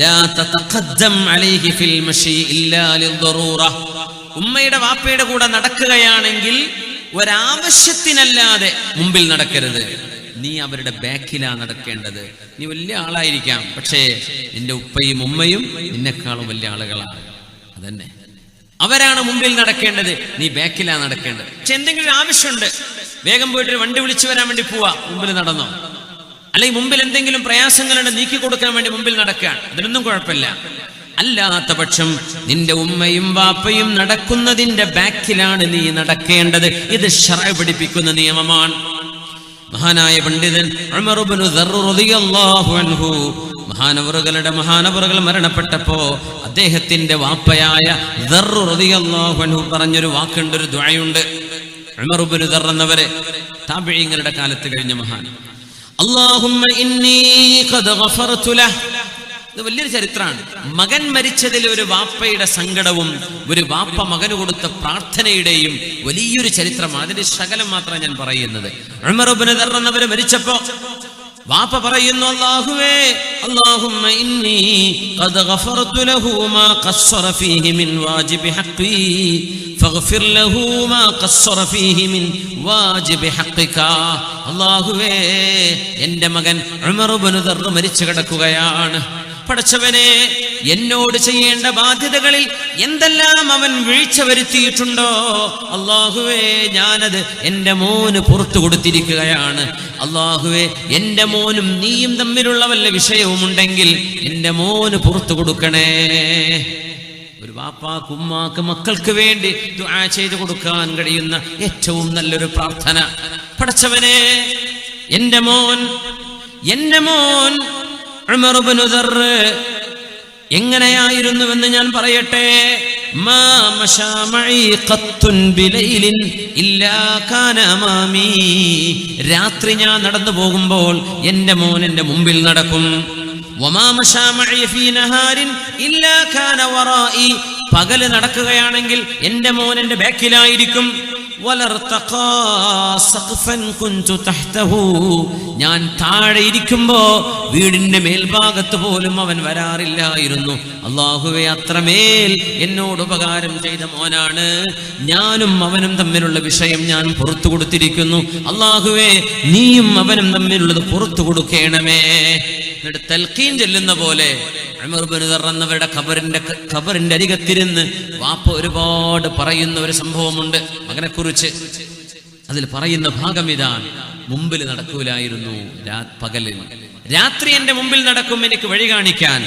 ലാ തതഖദ്ദം അലൈഹി ഫിൽ മശി ഇല്ലാ ലിദ്ദറൂറ. ഉമ്മയുടെ വാപ്പയുടെ കൂടെ നടക്കുകയാണെങ്കിൽ ഒരാവശ്യത്തിനല്ലാതെ മുമ്പിൽ നടക്കരുത്. നീ അവരുടെ ബാക്കിലാണ് നടക്കേണ്ടത്. നീ വലിയ ആളായിരിക്കാം, പക്ഷേ നിന്റെ ഉപ്പയും ഉമ്മയും നിന്നെക്കാളും വലിയ ആളുകളാണ്. അതന്നെ, അവരാണ് മുമ്പിൽ നടക്കേണ്ടത്, നീ ബാക്കിലാണ് നടക്കേണ്ടത്. പക്ഷെ എന്തെങ്കിലും ആവശ്യമുണ്ട്, വേഗം പോയിട്ട് വണ്ടി വിളിച്ചു വരാൻ വേണ്ടി പോവാ, മുമ്പിൽ നടന്നോ. അല്ലെങ്കിൽ മുമ്പിൽ എന്തെങ്കിലും പ്രയാസങ്ങളുണ്ട്, നീക്കി കൊടുക്കാൻ വേണ്ടി മുമ്പിൽ നടക്കുകയാണ്, അതിനൊന്നും കുഴപ്പമില്ല. അല്ലാത്ത പക്ഷം നിന്റെ ഉമ്മയും വാപ്പയും നടക്കുന്നതിന്റെ ബാക്കിലാണ് നീ നടക്കേണ്ടത്. ഇത് ശറഅ് പഠിപ്പിക്കുന്ന നിയമമാണ്. മഹാനായ പണ്ഡിതൻ ഉമർ ഇബ്നു ദർർ റളിയല്ലാഹു അൻഹു മഹാനവറുകൾ മരണപ്പെട്ടപ്പോ അദ്ദേഹത്തിന്റെ വാപ്പയായ ദർർ റളിയല്ലാഹു അൻഹു പറഞ്ഞൊരു വാക്കുണ്ട്, ഒരു ദുആയുണ്ട്. ഉമർ ഇബ്നു ദർർ എന്നവരെ താബിഈങ്ങളുടെ കാലത്ത് കഴിഞ്ഞ മഹാൻ. അല്ലാഹുമ്മ ഇന്നി ഖദ് ഗഫർതു ലഹ്. ഇത് വലിയൊരു ചരിത്രമാണ്. മകൻ മരിച്ചതിൽ ഒരു വാപ്പയുടെ സങ്കടവും ഒരു വാപ്പ മകന് കൊടുത്ത പ്രാർത്ഥനയുടെയും വലിയൊരു ചരിത്രമാണ്. അതിന്റെ ശകലം മാത്രമാണ് ഞാൻ പറയുന്നത്. ഉമർ ഇബ്നു ദർർ എന്നവര് മരിച്ചപ്പോ വാപ്പ പറയുന്നു, അല്ലാഹുവേ, അല്ലാഹുമ്മ ഇന്നി ഖദ് ഗഫർതു ലഹു മാ ഖസ്സറ ഫീഹി മിൻ വാജിബി ഹഖ്ഖി ഫഗ്ഫിർ ലഹു മാ ഖസ്സറ ഫീഹി മിൻ വാജിബി ഹഖ്ഖിക. അല്ലാഹുവേ, എൻ്റെ മകൻ ഉമർ ഇബ്നു ദർർ മരിച്ചു കിടക്കുകയാണ്. പടച്ചവനെ, എന്നോട് ചെയ്യേണ്ട ബാധ്യതകളിൽ എന്തെല്ലാം അവൻ വീഴ്ച വരുത്തിയിട്ടുണ്ടോ അല്ലാഹുവേ, ഞാനത് എൻ്റെ മോന് പുറത്തു കൊടുത്തിരിക്കുകയാണ്. അല്ലാഹുവേ, എൻ്റെ മോനും നീയും തമ്മിലുള്ള വല്ല വിഷയവുമുണ്ടെങ്കിൽ എൻ്റെ മോന് പുറത്തു കൊടുക്കണേ. ഒരു വാപ്പാക്ക് ഉമ്മാക്ക് മക്കൾക്ക് വേണ്ടി ദുആ ചെയ്തു കൊടുക്കാൻ കഴിയുന്ന ഏറ്റവും നല്ലൊരു പ്രാർത്ഥന. പടച്ചവനെ, എൻ്റെ മോൻ ഉമർ ഇബ്നു ദർർ എങ്ങനെയായിരുന്നുവെന്ന് ഞാൻ പറയട്ടെ. മാ മശാ മഈ ഖത്തുൻ ബിലൈലിൻ ഇല്ലാ കാന അമാമി. രാത്രി ഞാൻ നടന്നു പോകുമ്പോൾ എൻ്റെ മോൻ എൻ്റെ മുമ്പിൽ നടക്കും. വമാ മശാ മഈ ഫീ നഹാരിൻ ഇല്ലാ കാന വറാഇ. പകല് നടക്കുകയാണെങ്കിൽ എൻ്റെ മോൻ എൻ്റെ ബാക്കിലായിരിക്കും. ഞാൻ താഴെ ഇരിക്കുമ്പോ വീടിന്റെ മേൽഭാഗത്ത് പോലും അവൻ വരാറില്ലായിരുന്നു. അല്ലാഹുവേ, അത്രമേൽ എന്നോട് ഉപകാരം ചെയ്ത മോനാണ്. ഞാനും അവനും തമ്മിലുള്ള വിഷയം ഞാൻ പുറത്തു കൊടുത്തിരിക്കുന്നു. അല്ലാഹുവേ, നീയും അവനും തമ്മിലുള്ളത് പുറത്തു കൊടുക്കണമേ. എന്നിട്ട് തൽഖീൻ ചെല്ലുന്ന പോലെ ഉമർ ഇബ്നു ദർർ എന്നവരുടെ ഖബറിന്റെ അരികത്തിരുന്ന് വാപ്പ ഒരുപാട് പറയുന്ന ഒരു സംഭവമുണ്ട് മകനെ കുറിച്ച്. അതിൽ പറയുന്ന ഭാഗം ഇതാണ്: മുമ്പിൽ നടക്കൂലായിരുന്നു പകലിൽ, രാത്രി എന്റെ മുമ്പിൽ നടക്കും എനിക്ക് വഴി കാണിക്കാൻ.